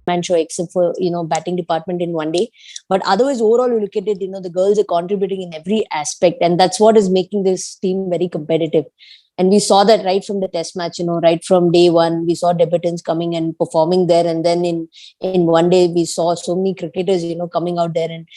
one-man show except for, batting department in one day. But otherwise, overall, you look at it, the girls are contributing in every aspect. And that's what is making this team very competitive. And we saw that right from the test match, right from day one, we saw debutants coming and performing there. And then in one day, we saw so many cricketers, coming out there and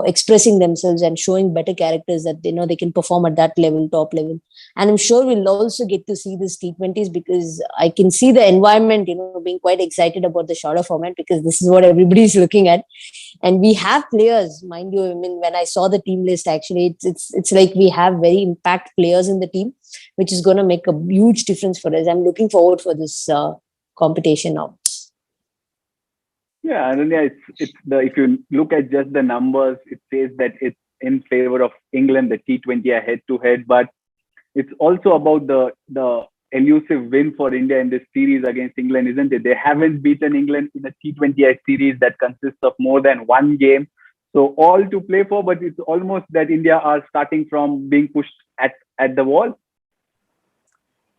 expressing themselves and showing better characters that, they can perform at that level, top level. And I'm sure we'll also get to see this T20s, because I can see the environment, being quite excited about the shorter format, because this is what everybody's looking at. And we have players, mind you. I mean, when I saw the team list, actually, it's like we have very impact players in the team, which is going to make a huge difference for us. I'm looking forward for this competition now. Yeah, Ananya, if you look at just the numbers, it says that it's in favor of England, the T20I head-to-head, but it's also about the elusive win for India in this series against England, isn't it? They haven't beaten England in a T20I series that consists of more than one game. So all to play for, but it's almost that India are starting from being pushed at the wall.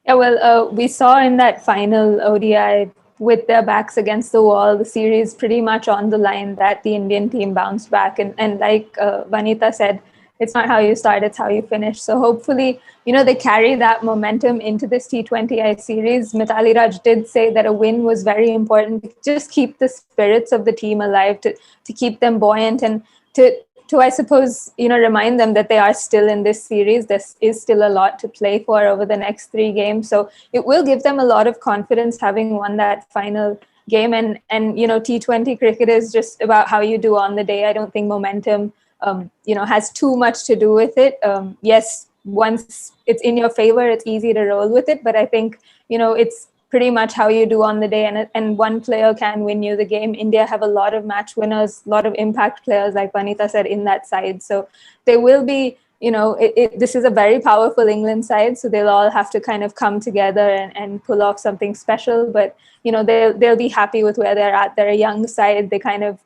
Yeah, well, we saw in that final ODI, with their backs against the wall, the series pretty much on the line, that the Indian team bounced back. And like Vanitha said, it's not how you start, it's how you finish. So hopefully, they carry that momentum into this T20I series. Mithali Raj did say that a win was very important to just keep the spirits of the team alive, to keep them buoyant, and to I suppose, remind them that they are still in this series. There is still a lot to play for over the next 3 games. So it will give them a lot of confidence having won that final game. And T20 cricket is just about how you do on the day. I don't think momentum, has too much to do with it. Yes, once it's in your favor, it's easy to roll with it. But I think, it's pretty much how you do on the day, and one player can win you the game. India have a lot of match winners, a lot of impact players, like Vanitha said, in that side. So they will be, this is a very powerful England side, so they'll all have to kind of come together and pull off something special. But, they'll be happy with where they're at. They're a young side. They kind of,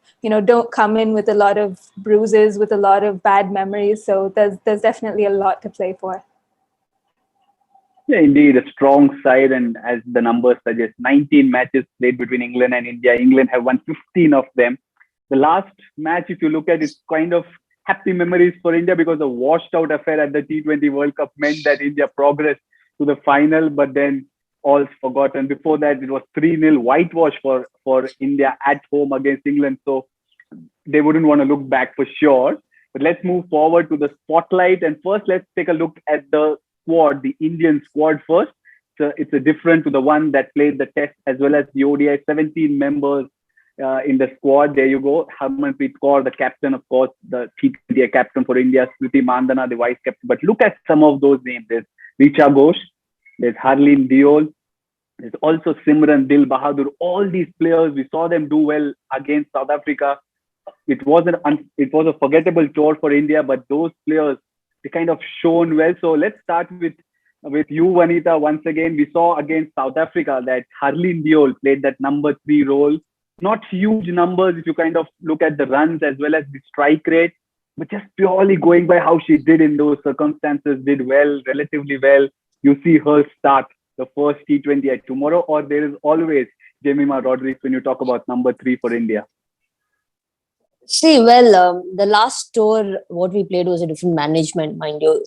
don't come in with a lot of bruises, with a lot of bad memories. So there's definitely a lot to play for. Yeah, indeed, a strong side, and as the numbers suggest, 19 matches played between England and India. England have won 15 of them. The last match, if you look at it, kind of happy memories for India, because the washed out affair at the T20 World Cup meant that India progressed to the final, but then all's forgotten. Before that, it was 3-0 whitewash for India at home against England. So they wouldn't want to look back for sure. But let's move forward to the spotlight. And first, let's take a look at the squad, the Indian squad first. So it's a different to the one that played the test as well as the ODI. 17 members in the squad. There you go. Harmanpreet Kaur, the captain, of course, the T20I captain for India. Smriti Mandhana, the vice captain. But look at some of those names. There's Richa Ghosh. There's Harleen Deol. There's also Simran Dil Bahadur. All these players, we saw them do well against South Africa. It was a forgettable tour for India, but those players, they kind of shone well. So let's start with you, Vanitha. Once again, we saw against South Africa that Harleen Deol played that number 3 role. Not huge numbers if you kind of look at the runs as well as the strike rate, but just purely going by how she did in those circumstances, did well, relatively well. You see her start the first T20I tomorrow, or there is always Jemima Rodriguez when you talk about number 3 for India. See, well, the last tour, what we played was a different management, mind you.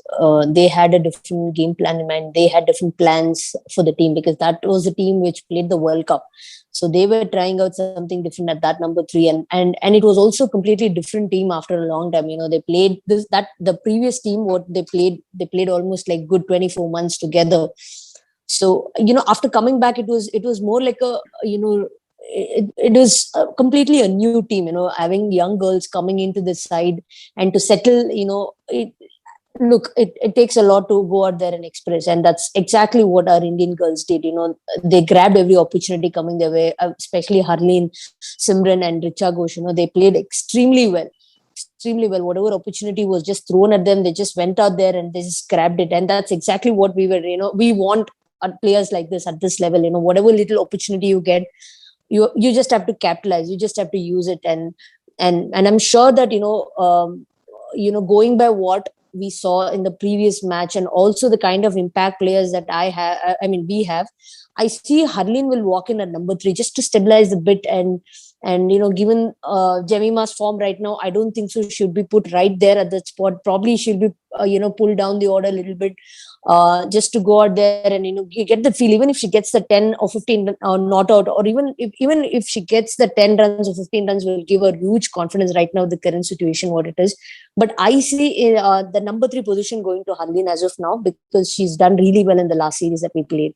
They had a different game plan in mind. They had different plans for the team, because that was the team which played the World Cup. So they were trying out something different at that number 3. And it was also a completely different team after a long time. They played the previous team, what they played almost like good 24 months together. So, after coming back, it was more like it was completely a new team, having young girls coming into the side and to settle, it takes a lot to go out there and express. And that's exactly what our Indian girls did. They grabbed every opportunity coming their way, especially Harleen, Simran and Richa Ghosh. They played extremely well. Whatever opportunity was just thrown at them, they just went out there and they just grabbed it. And that's exactly what we were, we want players like this at this level. Whatever little opportunity you get, you just have to capitalize. You just have to use it. And I'm sure that, going by what we saw in the previous match, and also the kind of impact players that we have, I see Harleen will walk in at number 3 just to stabilize a bit, and given Jemima's form right now, I don't think so should be put right there at that spot. Probably she'll be pulled down the order a little bit, just to go out there and you get the feel, even if she gets the 10 or 15 not out, or even if she gets the 10 runs or 15 runs, will give her huge confidence right now, the current situation what it is. But I see the number 3 position going to Harleen as of now, because she's done really well in the last series that we played.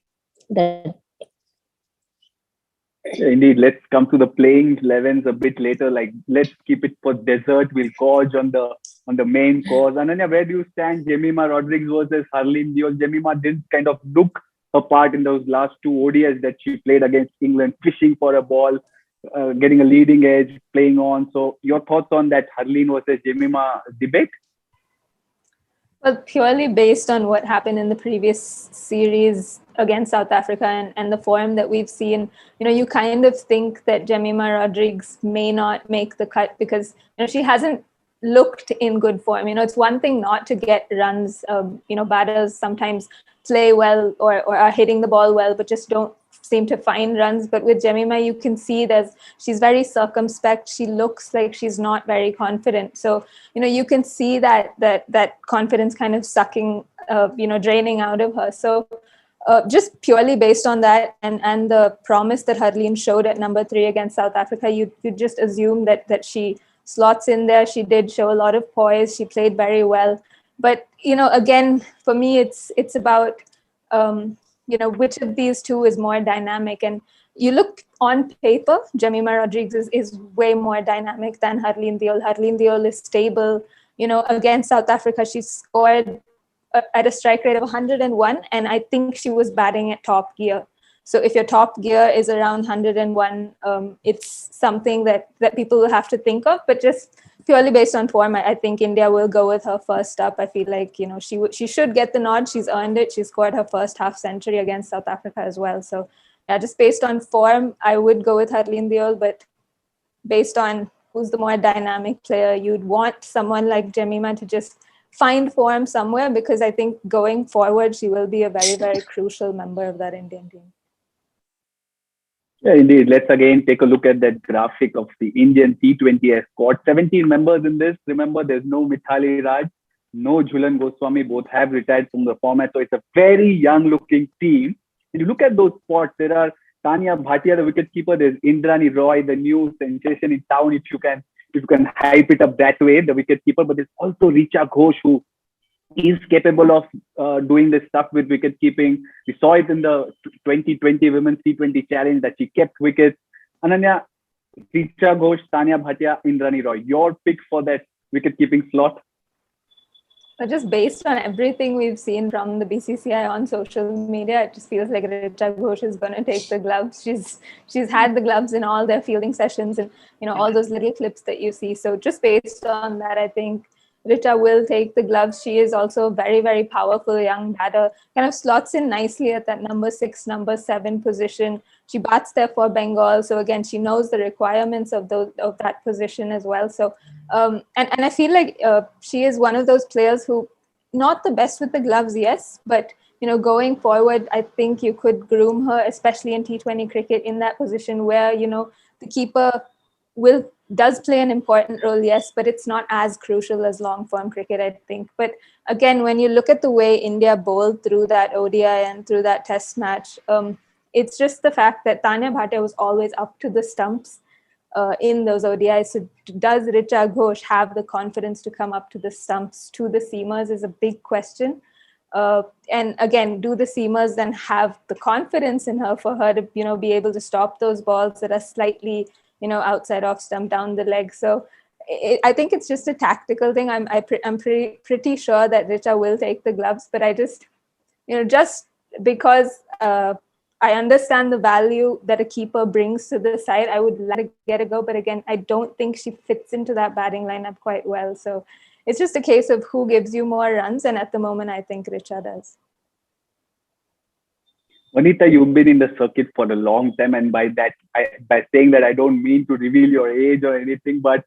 Indeed, let's come to the playing 11s a bit later. Like, let's keep it for dessert. We'll gorge on the main course. Ananya, where do you stand? Jemima Rodriguez versus Harleen Deol. Jemima didn't kind of look her part in those last 2 ODIs that she played against England, fishing for a ball, getting a leading edge, playing on. So, your thoughts on that Harleen versus Jemima debate? Well, purely based on what happened in the previous series against South Africa and the form that we've seen, you kind of think that Jemima Rodriguez may not make the cut because she hasn't looked in good form. It's one thing not to get runs. Batters sometimes play well or are hitting the ball well, but just don't seem to find runs. But with Jemima, you can see that she's very circumspect. She looks like she's not very confident. So, you can see that confidence kind of sucking, draining out of her. So just purely based on that and the promise that Harleen showed at number 3 against South Africa, you just assume that she slots in there. She did show a lot of poise. She played very well. But, again, for me, it's about, which of these two is more dynamic. And you look on paper, Jemima Rodriguez is way more dynamic than Harleen Deol. Harleen Deol is stable. Against South Africa, she scored at a strike rate of 101, and I think she was batting at top gear. So if your top gear is around 101, it's something that people will have to think of. But just purely based on form, I think India will go with her first up. I feel like she should get the nod. She's earned it. She scored her first half century against South Africa as well. So yeah, just based on form, I would go with Harleen Deol. But based on who's the more dynamic player, you'd want someone like Jemima to just find form somewhere, because I think going forward, she will be a very, very crucial member of that Indian team. Yeah, indeed. Let's again take a look at that graphic of the Indian T20I squad. 17 members in this. Remember, there's no Mithali Raj, no Jhulan Goswami. Both have retired from the format. So it's a very young-looking team. If you look at those spots, there are Tanya Bhatia, the wicketkeeper. There's Indrani Roy, the new sensation in town, if you can hype it up that way, the wicketkeeper. But there's also Richa Ghosh, who is capable of doing this stuff with wicket keeping. We saw it in the 2020 Women's T20 Challenge that she kept wickets. Ananya, Richa Ghosh, Tanya Bhatia, Indrani Roy, your pick for that wicket keeping slot? But just based on everything we've seen from the BCCI on social media, it just feels like Richa Ghosh is going to take the gloves. She's had the gloves in all their fielding sessions and all those little clips that you see. So just based on that, I think Richa will take the gloves. She is also a very, very powerful young batter. Kind of slots in nicely at that number 6, number 7 position. She bats there for Bengal. So again, she knows the requirements of that position as well. So and I feel like she is one of those players who, not the best with the gloves, yes, but going forward, I think you could groom her, especially in T20 cricket, in that position where the keeper does play an important role, yes, but it's not as crucial as long form cricket, I think. But again, when you look at the way India bowled through that ODI and through that test match, it's just the fact that Tanya Bhatia was always up to the stumps in those ODIs. So does Richa Ghosh have the confidence to come up to the stumps, to the seamers, is a big question. And again, do the seamers then have the confidence in her for her to be able to stop those balls that are slightly outside off stump down the leg? So I think it's just a tactical thing. I'm pretty sure that Richa will take the gloves, but I just because I understand the value that a keeper brings to the side, I would let her get a go. But again, I don't think she fits into that batting lineup quite well. So it's just a case of who gives you more runs. And at the moment, I think Richa does. Vanitha, you've been in the circuit for a long time, and by saying that, I don't mean to reveal your age or anything, but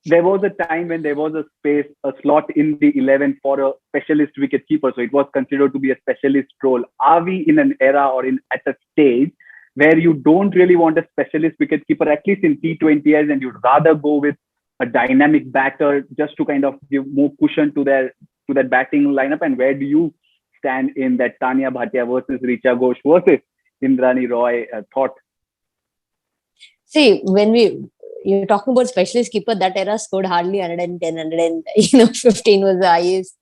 there was a time when there was a slot in the 11 for a specialist wicket keeper. So it was considered to be a specialist role. Are we in an era or at a stage where you don't really want a specialist wicket keeper, at least in T20s, and you'd rather go with a dynamic batter just to kind of give more cushion to that batting lineup? And where do you stand in that Tanya Bhatia versus Richa Ghosh versus Indrani Roy thought? See, when you're talking about specialist keeper, that era scored hardly 110, 15 was the highest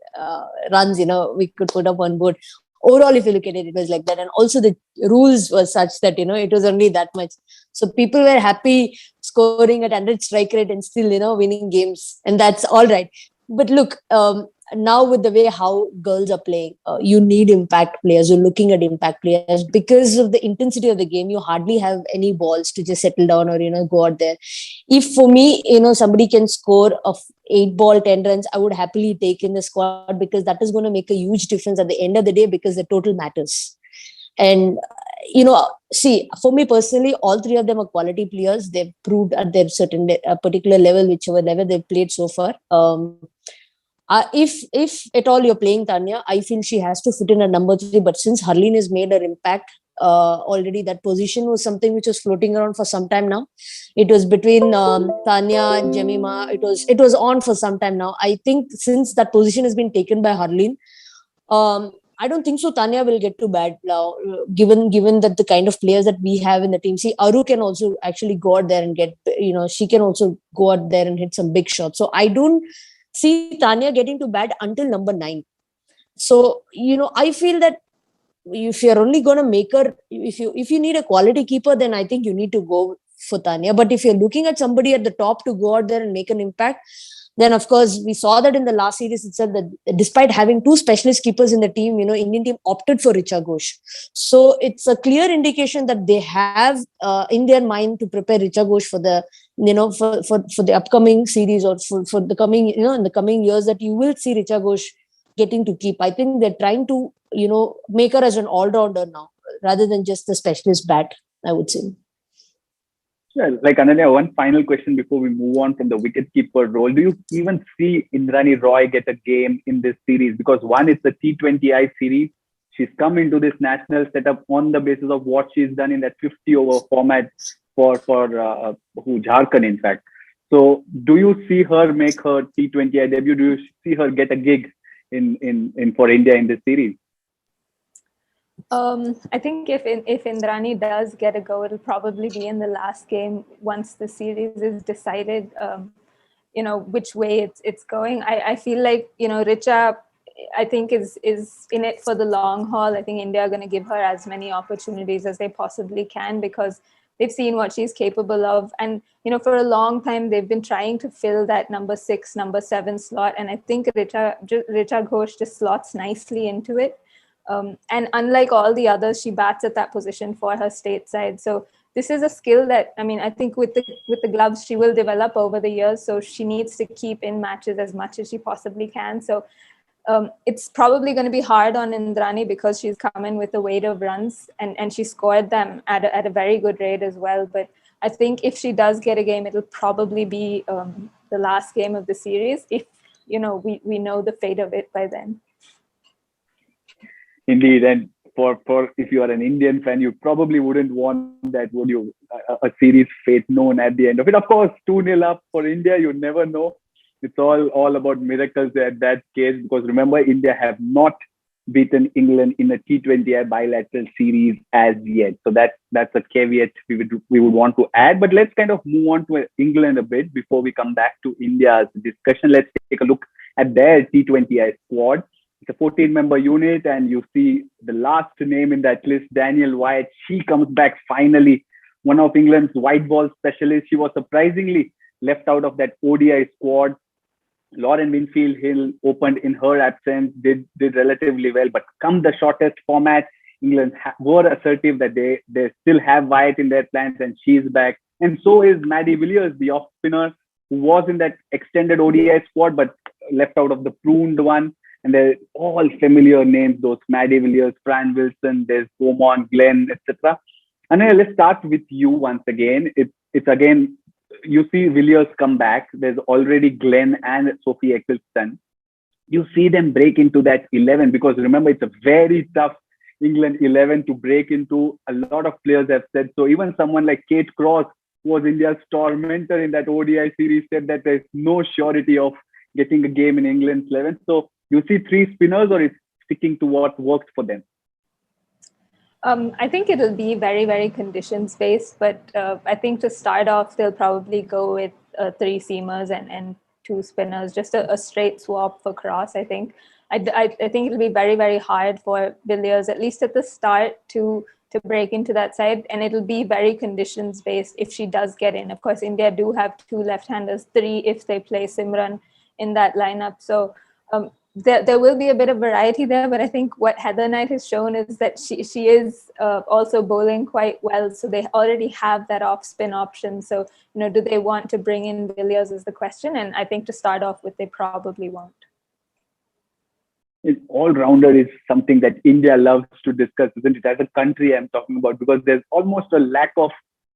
runs, we could put up on board. Overall, if you look at it, it was like that. And also the rules were such that, it was only that much. So people were happy scoring at 100 strike rate and still, winning games. And that's all right. But look, now with the way how girls are playing, you need impact players. You're looking at impact players because of the intensity of the game. You hardly have any balls to just settle down or go out there. If for me, somebody can score of 8 ball 10 runs, I would happily take in the squad, because that is going to make a huge difference at the end of the day, because the total matters. And see, for me personally, all three of them are quality players. They've proved at their certain particular level, whichever level they've played so far. If at all you're playing Tanya, I feel she has to fit in at number 3. But since Harleen has made her impact already, that position was something which was floating around for some time now. It was between Tanya and Jemima. It was on for some time now. I think since that position has been taken by Harleen, I don't think so Tanya will get too bad now, given that the kind of players that we have in the team. See, Aru can also actually go out there and get, she can also go out there and hit some big shots. So I don't see Tanya getting to bat until number 9. So, I feel that if you're only going to make her, if you need a quality keeper, then I think you need to go for Tanya. But if you're looking at somebody at the top to go out there and make an impact, then of course we saw that in the last series itself, that despite having 2 specialist keepers in the team, Indian team opted for Richa Ghosh. So it's a clear indication that they have in their mind to prepare Richa Ghosh for the for the upcoming series, or for the coming in the coming years, that you will see Richa Ghosh getting to keep. I think they're trying to make her as an all-rounder now, rather than just the specialist bat, I would say. Yeah, like Ananya, one final question before we move on from the wicketkeeper role. Do you even see Indrani Roy get a game in this series? Because one, it's the T20I series. She's come into this national setup on the basis of what she's done in that 50-over format for Jharkhand, in fact. So do you see her make her T20I debut? Do you see her get a gig in for India in this series? I think if Indrani does get a go, it'll probably be in the last game once the series is decided. Which way it's going. I feel like Richa, I think is in it for the long haul. I think India are going to give her as many opportunities as they possibly can, because they've seen what she's capable of. And for a long time they've been trying to fill that number 6, number 7 slot, and I think Richa Ghosh just slots nicely into it. And unlike all the others, she bats at that position for her state side. So this is a skill that, I think with the gloves, she will develop over the years. So she needs to keep in matches as much as she possibly can. So it's probably going to be hard on Indrani, because she's come in with a weight of runs, and she scored them at a very good rate as well. But I think if she does get a game, it'll probably be the last game of the series, if we know the fate of it by then. Indeed, and for if you are an Indian fan, you probably wouldn't want that, would you? A series fate known at the end of it. Of course, 2-0 up for India, you never know. It's all about miracles at that case, because remember, India have not beaten England in a T20I bilateral series as yet. So that's a caveat we would want to add. But let's kind of move on to England a bit before we come back to India's discussion. Let's take a look at their T20I squad. It's a 14-member unit, and you see the last name in that list, Daniel Wyatt. She comes back finally, one of England's white ball specialists. She was surprisingly left out of that ODI squad. Lauren Winfield-Hill opened in her absence, did relatively well, but come the shortest format, England were assertive that they still have Wyatt in their plans, and she's back. And so is Maddie Villiers, the off spinner, who was in that extended ODI squad, but left out of the pruned one. And they're all familiar names, those Maddie Villiers, Fran Wilson, there's Beaumont, Glenn, etc. And let's start with you once again. It's again you see Villiers come back. There's already Glenn and Sophie Eccleston. You see them break into that 11, because remember, it's a very tough England 11 to break into. A lot of players have said so. Even someone like Kate Cross, who was India's tormentor in that ODI series, said that there's no surety of getting a game in England's 11. So you see three spinners, or it's sticking to what worked for them? I think it'll be very, very conditions based, but I think to start off, they'll probably go with three seamers and two spinners, just a straight swap for Cross. I think it'll be very, very hard for Villiers, at least at the start, to break into that side, and it'll be very conditions based if she does get in. Of course, India do have two left-handers, three if they play Simran in that lineup. So there will be a bit of variety there, but I think what Heather Knight has shown is that she is also bowling quite well. So they already have that off spin option. So, do they want to bring in Villiers is the question. And I think to start off with, they probably won't. An all-rounder is something that India loves to discuss, isn't it? As a country, I'm talking about, because there's almost a lack of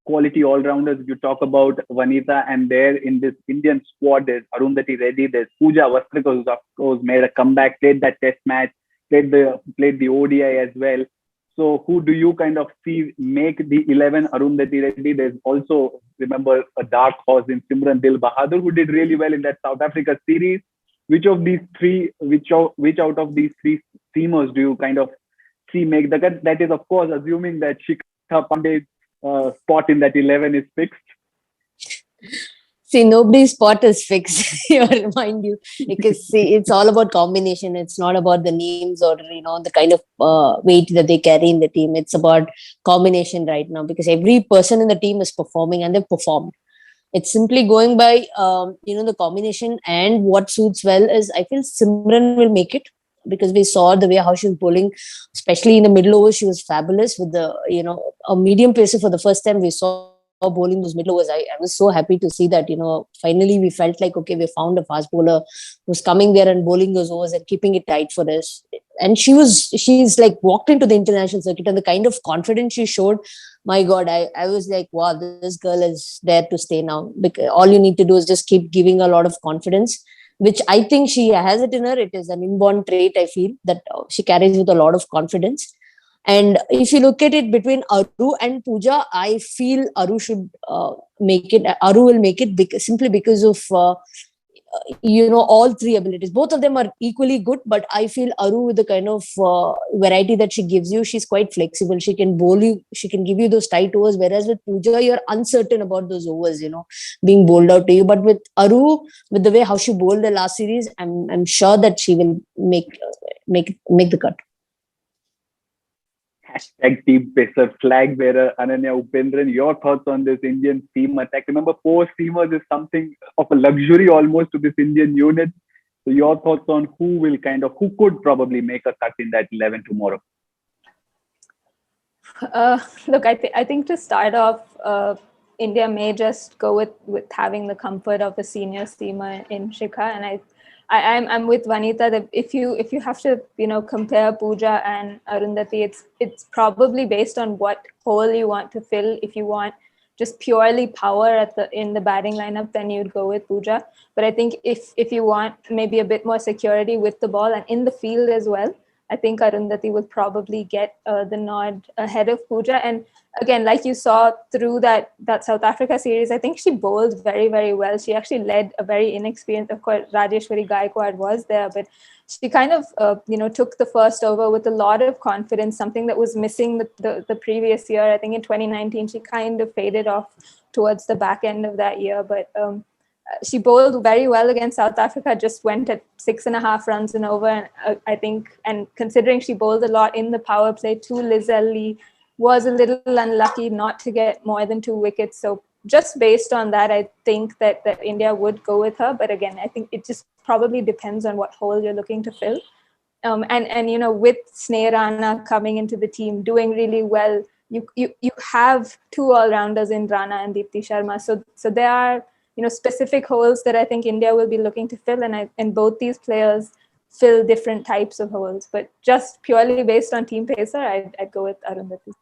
quality all-rounders. You talk about Vanitha, and there in this Indian squad, there's Arundhati Reddy, there's Pooja Vastrikar, who's of course made a comeback, played that test match, played the ODI as well. So who do you kind of see make the 11? Arundhati Reddy. There's also, remember, a dark horse in Simran Dil Bahadur, who did really well in that South Africa series. Which out of these three seamers do you kind of see make the cut? That is, of course, assuming that Shikha Pandey's spot in that 11 is fixed. See, nobody's spot is fixed, mind you, because see, it's all about combination. It's not about the names or the kind of weight that they carry in the team. It's about combination right now, because every person in the team is performing, and they've performed. It's simply going by the combination, and what suits well is, I feel Simran will make it, because we saw the way how she was bowling, especially in the middle overs. She was fabulous with the a medium pacer for the first time. We saw bowling those middle overs. I was so happy to see that. Finally we felt like, okay, we found a fast bowler who's coming there and bowling those overs and keeping it tight for us. And she's like walked into the international circuit, and the kind of confidence she showed, my God, I was like, wow, this girl is there to stay now. Because all you need to do is just keep giving a lot of confidence, which I think she has it in her. It is an inborn trait, I feel, that she carries with a lot of confidence. And if you look at it between Aru and Pooja, I feel Aru should make it. Aru will make it simply because of all three abilities. Both of them are equally good, but I feel Aru, with the kind of variety that she gives you, she's quite flexible. She can bowl you, she can give you those tight overs, whereas with Pooja, you're uncertain about those overs being bowled out to you. But with Aru, with the way how she bowled the last series, I'm sure that she will make the cut. Hashtag team pacer, flag bearer Ananya Upendran. Your thoughts on this Indian seam attack? Remember, 4 seamers is something of a luxury almost to this Indian unit. So your thoughts on who could probably make a cut in that 11 tomorrow? Look, I think to start off, India may just go with having the comfort of a senior seamer in Shikha, and I'm with Vanitha that if you have to compare Pooja and Arundhati, it's probably based on what hole you want to fill. If you want just purely power in the batting lineup, then you'd go with Pooja. But I think if you want maybe a bit more security with the ball and in the field as well, I think Arundhati will probably get the nod ahead of Pooja. And again, like you saw through that South Africa series, I think she bowled very, very well. She actually led a very inexperienced, of course, Rajeshwari Gaikwad was there, but she kind of, took the first over with a lot of confidence, something that was missing the previous year. I think in 2019, she kind of faded off towards the back end of that year, but she bowled very well against South Africa, just went at 6.5 runs and over. And I think, and considering she bowled a lot in the power play to Lizelle Lee, was a little unlucky not to get more than 2 wickets. So just based on that, I think that India would go with her. But again, I think it just probably depends on what hole you're looking to fill. And with Sneh Rana coming into the team, doing really well, you have 2 all-rounders in Rana and Deepti Sharma. So there are specific holes that I think India will be looking to fill, and both these players fill different types of holes. But just purely based on team pacer, I'd go with Arundhati.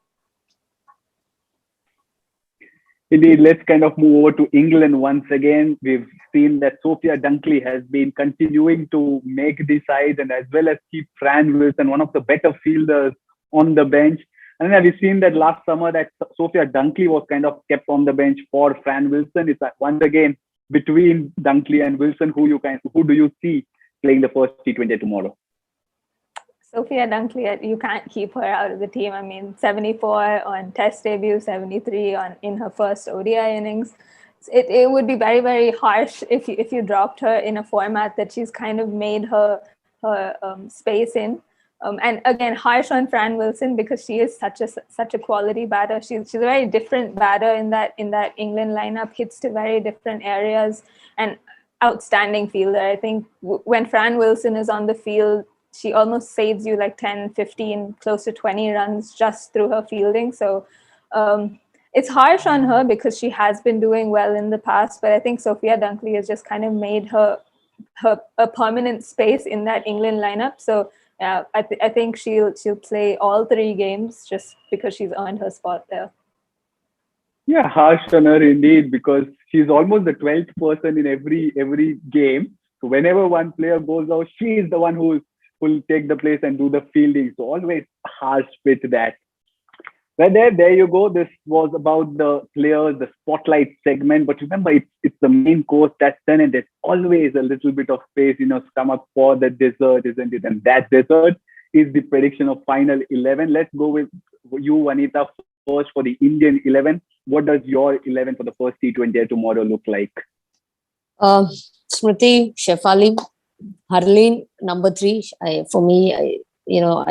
Indeed, let's kind of move over to England once again. We've seen that Sophia Dunkley has been continuing to make the side and as well as keep Fran Wilson, one of the better fielders, on the bench. And then we've seen that last summer that Sophia Dunkley was kind of kept on the bench for Fran Wilson. It's once again between Dunkley and Wilson. Who do you see playing the first T20 tomorrow? Sophia Dunkley, you can't keep her out of the team. I mean, 74 on Test debut, 73 in her first ODI innings. It would be very, very harsh if you dropped her in a format that she's kind of made her space in. And again, harsh on Fran Wilson because she is such a quality batter. She's a very different batter in that England lineup. Hits to very different areas and outstanding fielder. I think when Fran Wilson is on the field, she almost saves you like 10, 15, close to 20 runs just through her fielding. So it's harsh on her because she has been doing well in the past. But I think Sophia Dunkley has just kind of made her a permanent space in that England lineup. So I think she'll play all 3 games just because she's earned her spot there. Yeah, harsh on her indeed, because she's almost the 12th person in every game. So whenever one player goes out, she is the one who will take the place and do the fielding. So always harsh with that. But there you go. This was about the players, the spotlight segment. But remember, it's the main course that's done, and there's always a little bit of space, stomach for the dessert, isn't it? And that dessert is the prediction of final 11. Let's go with you, Vanitha, first for the Indian 11. What does your 11 for the first T20 tomorrow look like? Smriti, Shefali, Harleen, number 3. I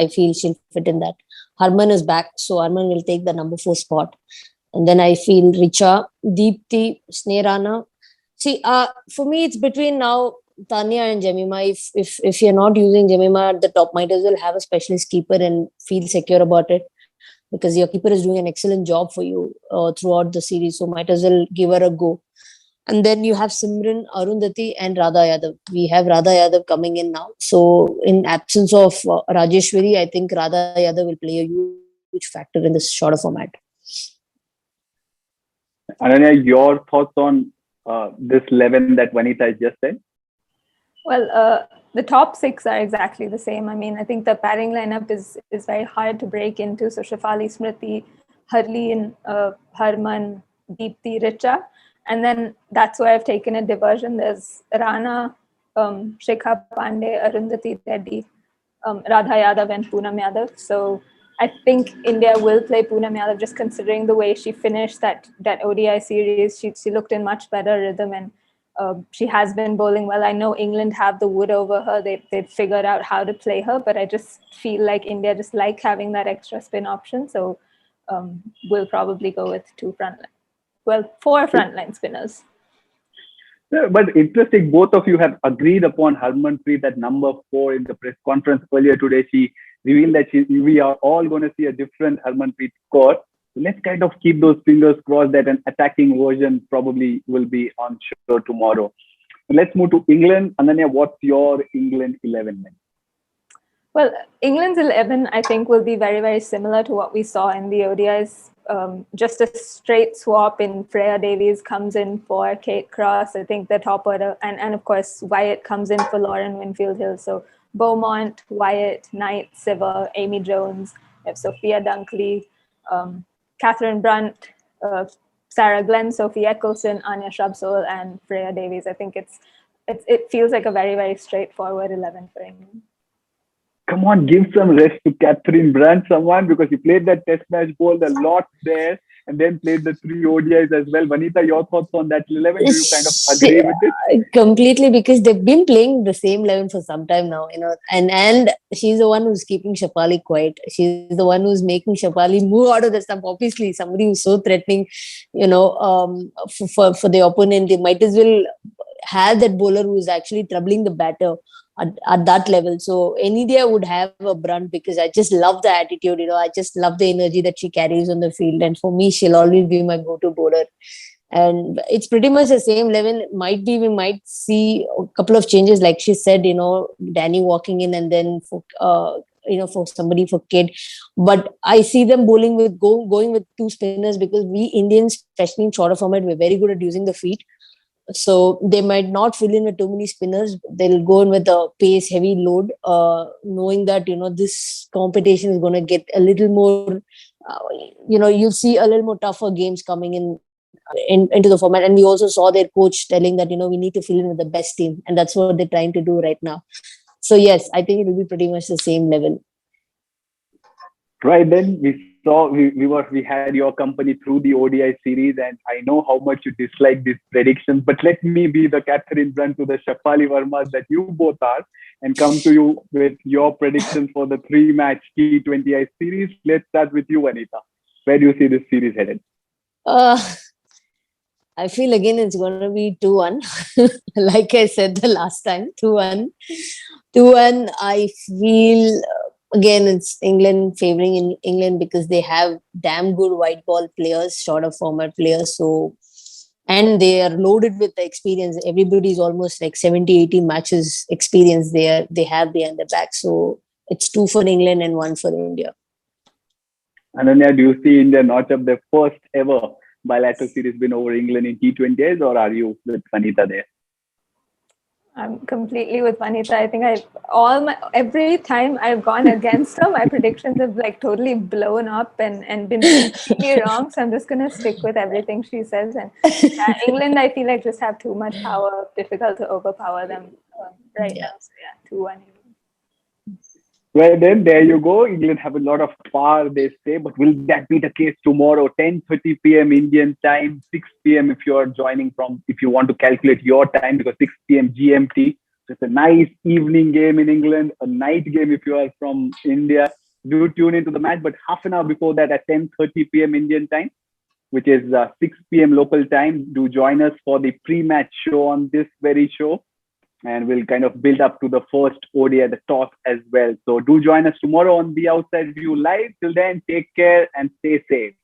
feel she'll fit in that. Harman is back, so Harman will take the number 4 spot. And then I feel Richa, Deepti, Snehrana. See, for me, it's between now Tanya and Jemima. If you're not using Jemima at the top, might as well have a specialist keeper and feel secure about it, because your keeper is doing an excellent job for you throughout the series. So might as well give her a go. And then you have Simran, Arundhati and Radha Yadav. We have Radha Yadav coming in now. So in absence of Rajeshwari, I think Radha Yadav will play a huge factor in this shorter format. Ananya, your thoughts on this 11 that Vanitha has just said? Well, the top 6 are exactly the same. I mean, I think the batting lineup is very hard to break into. So Shefali, Smriti, Harleen, Harman, Deepti, Richa. And then that's why I've taken a diversion. There's Rana, Shikha Pandey, Arundhati Reddy, Radha Yadav and Poonam Yadav. So I think India will play Poonam Yadav, just considering the way she finished that ODI series. She looked in much better rhythm, and she has been bowling well. I know England have the wood over her. They've figured out how to play her, but I just feel like India just like having that extra spin option. So we'll probably go with 4 frontline spinners. Yeah, but interesting, both of you have agreed upon Harmanpreet at number 4 in the press conference earlier today. She revealed that we are all going to see a different Harmanpreet score. So let's kind of keep those fingers crossed that an attacking version probably will be on show tomorrow. So let's move to England. Ananya, what's your England 11 then? Well, England's 11, I think, will be very, very similar to what we saw in the ODIs. Just a straight swap in Freya Davies comes in for Kate Cross. I think the top order, and of course, Wyatt comes in for Lauren Winfield-Hill. So Beaumont, Wyatt, Knight, Siver, Amy Jones, we have Sophia Dunkley, Catherine Brunt, Sarah Glenn, Sophie Eccleston, Anya Shrubsole, and Freya Davies. I think it feels like a very, very straightforward 11 for England. Come on, give some rest to Catherine Brunt, someone, because he played that test match, bowled a lot there, and then played the 3 ODIs as well. Vanitha, your thoughts on that 11? Do you kind of agree with it? Completely, because they've been playing the same 11 for some time now, and she's the one who's keeping Shefali quiet. She's the one who's making Shefali move out of the stump. Obviously, somebody who's so threatening, for the opponent, they might as well have that bowler who is actually troubling the batter at that level. So any day I would have a Brunt, because I just love the attitude, I just love the energy that she carries on the field. And for me, she'll always be my go-to bowler. And it's pretty much the same 11. We might see a couple of changes, like she said, Danny walking in, and then for somebody for kid. But I see them bowling with going with two spinners because we Indians, especially in shorter format, we're very good at using the feet. So they might not fill in with too many spinners. They'll go in with a pace, heavy load, knowing that this competition is going to get a little more. You'll see a little more tougher games coming into the format. And we also saw their coach telling that we need to fill in with the best team, and that's what they're trying to do right now. So yes, I think it will be pretty much the same level. Right, then we had your company through the ODI series, and I know how much you dislike these predictions. But let me be the captain in front to the Shafali Vermas that you both are, and come to you with your predictions for the 3-match T20I series. Let's start with you, Vanitha. Where do you see this series headed? I feel again it's going to be 2-1. Like I said the last time, 2-1. 2-1. I feel again it's England favoring in England because they have damn good white ball players, shorter format players. So, and they are loaded with the experience. Everybody's almost like 70-80 matches experience they have behind their back. So it's 2 for England and 1 for India. Ananya, do you see India notch up their first ever bilateral series win over England in T20Is, or are you with Vanitha there? I'm completely with Vanitha. I think every time I've gone against her, my predictions have like totally blown up and been completely wrong. So I'm just gonna stick with everything she says. And England, I feel like just have too much power, difficult to overpower them right now. So yeah, 2-1. Well, then there you go. England have a lot of power, they say, but will that be the case tomorrow? 10:30 p.m. Indian time, 6 p.m. if you are joining if you want to calculate your time, because 6 p.m. GMT. So it's a nice evening game in England, a night game if you are from India. Do tune into the match, but half an hour before that at 10:30 p.m. Indian time, which is 6 p.m. local time, do join us for the pre-match show on this very show. And we'll kind of build up to the first ODI, the toss as well. So do join us tomorrow on The Outside View Live. Till then, take care and stay safe.